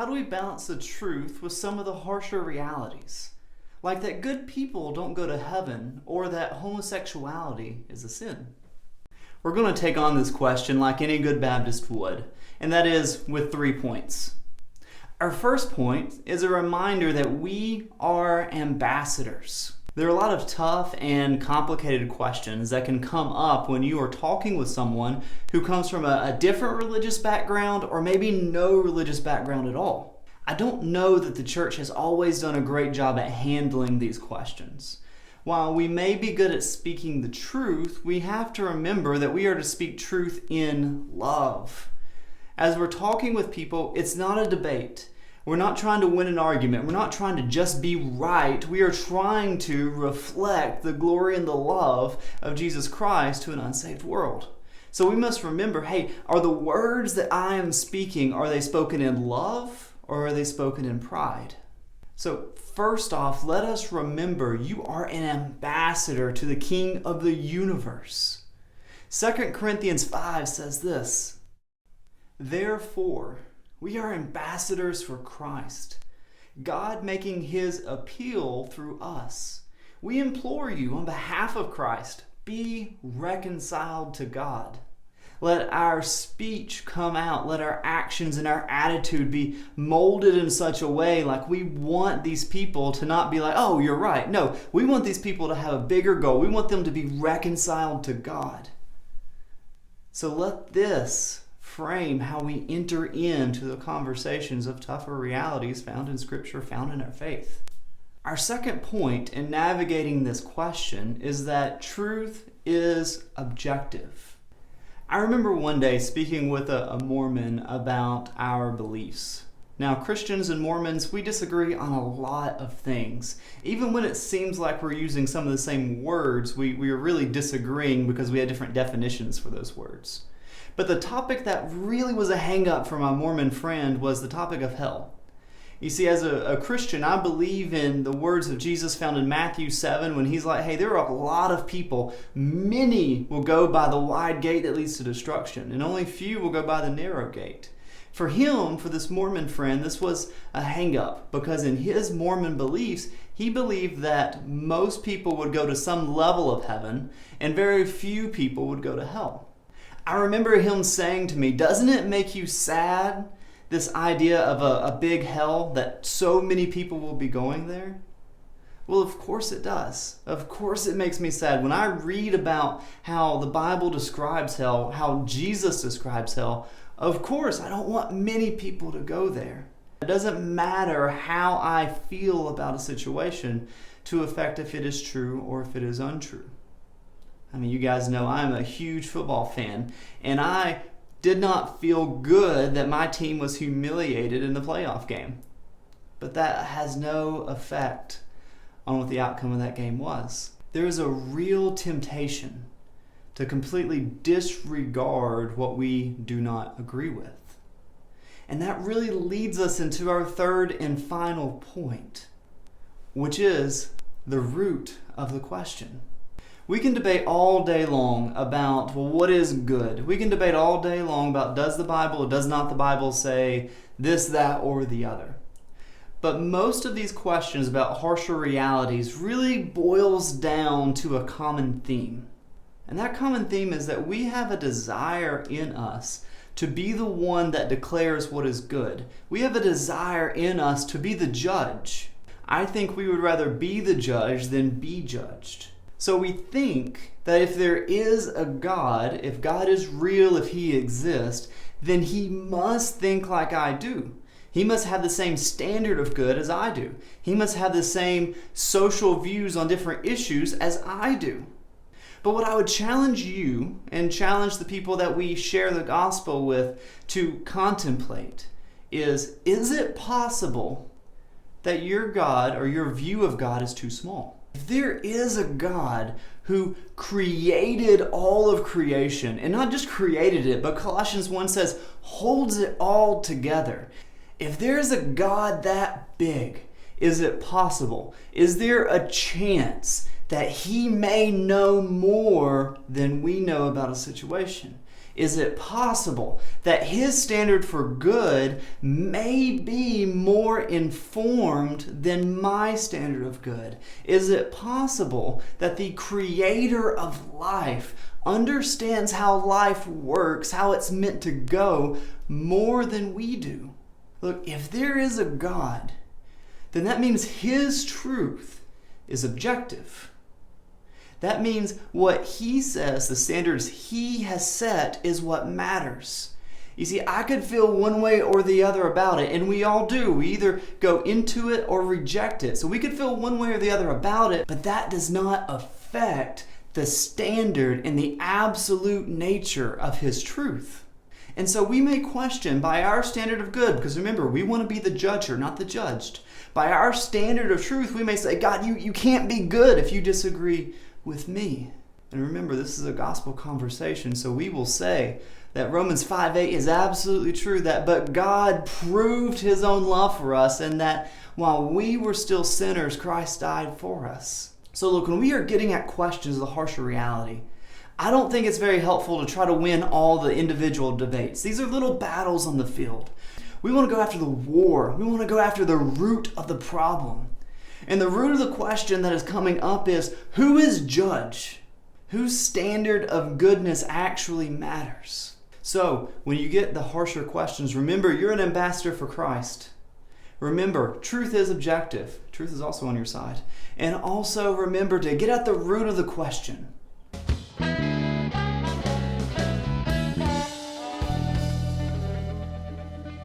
how do we balance the truth with some of the harsher realities? Like that good people don't go to heaven, or that homosexuality is a sin. We're going to take on this question like any good Baptist would, and that is with 3 points. Our first point is a reminder that we are ambassadors. There are a lot of tough and complicated questions that can come up when you are talking with someone who comes from a different religious background or maybe no religious background at all. I don't know that the church has always done a great job at handling these questions. While we may be good at speaking the truth, we have to remember that we are to speak truth in love. As we're talking with people, it's not a debate. We're not trying to win an argument. We're not trying to just be right. We are trying to reflect the glory and the love of Jesus Christ to an unsaved world. So we must remember, hey, are the words that I am speaking, are they spoken in love or are they spoken in pride? So first off, let us remember you are an ambassador to the King of the universe. 2 Corinthians 5 says this, "Therefore, we are ambassadors for Christ, God making his appeal through us. We implore you on behalf of Christ, be reconciled to God. Let our speech come out, let our actions and our attitude be molded in such a way like we want these people to not be like, oh, you're right. No, we want these people to have a bigger goal. We want them to be reconciled to God. So let this frame how we enter into the conversations of tougher realities found in Scripture, found in our faith. Our second point in navigating this question is that truth is objective. I remember one day speaking with a Mormon about our beliefs. Now, Christians and Mormons, we disagree on a lot of things. Even when it seems like we're using some of the same words, we are really disagreeing because we have different definitions for those words. But the topic that really was a hang-up for my Mormon friend was the topic of hell. You see, as a Christian, I believe in the words of Jesus found in Matthew 7 when he's like, hey, there are a lot of people. Many will go by the wide gate that leads to destruction, and only few will go by the narrow gate. For him, for this Mormon friend, this was a hang-up because in his Mormon beliefs, he believed that most people would go to some level of heaven and very few people would go to hell. I remember him saying to me, doesn't it make you sad, this idea of a big hell, that so many people will be going there? Well, of course it does. Of course it makes me sad. When I read about how the Bible describes hell, how Jesus describes hell, of course I don't want many people to go there. It doesn't matter how I feel about a situation to affect if it is true or if it is untrue. I mean, you guys know I'm a huge football fan, and I did not feel good that my team was humiliated in the playoff game. But that has no effect on what the outcome of that game was. There is a real temptation to completely disregard what we do not agree with. And that really leads us into our third and final point, which is the root of the question. We can debate all day long about, well, what is good? We can debate all day long about does the Bible or does not the Bible say this, that, or the other. But most of these questions about harsher realities really boils down to a common theme. And that common theme is that we have a desire in us to be the one that declares what is good. We have a desire in us to be the judge. I think we would rather be the judge than be judged. So we think that if there is a God, if God is real, if he exists, then he must think like I do. He must have the same standard of good as I do. He must have the same social views on different issues as I do. But what I would challenge you and challenge the people that we share the gospel with to contemplate is it possible that your God or your view of God is too small? If there is a God who created all of creation, and not just created it, but Colossians 1 says holds it all together. If there's a God that big, is it possible? Is there a chance that he may know more than we know about a situation? Is it possible that his standard for good may be more informed than my standard of good? Is it possible that the creator of life understands how life works, how it's meant to go, more than we do? Look, if there is a God, then that means his truth is objective. That means what he says, the standards he has set, is what matters. You see, I could feel one way or the other about it, and we all do. We either go into it or reject it. So we could feel one way or the other about it, but that does not affect the standard and the absolute nature of his truth. And so we may question by our standard of good, because remember, we want to be the judger, not the judged. By our standard of truth, we may say, God, you can't be good if you disagree with me. And remember, this is a gospel conversation, so we will say that Romans 5:8 is absolutely true, that but God proved his own love for us, and that while we were still sinners, Christ died for us. So look, when we are getting at questions of the harsher reality, I don't think it's very helpful to try to win all the individual debates. These are little battles on the field. We want to go after the war. We want to go after the root of the problem. And the root of the question that is coming up is, who is judge? Whose standard of goodness actually matters? So, when you get the harsher questions, remember you're an ambassador for Christ. Remember, truth is objective. Truth is also on your side. And also remember to get at the root of the question.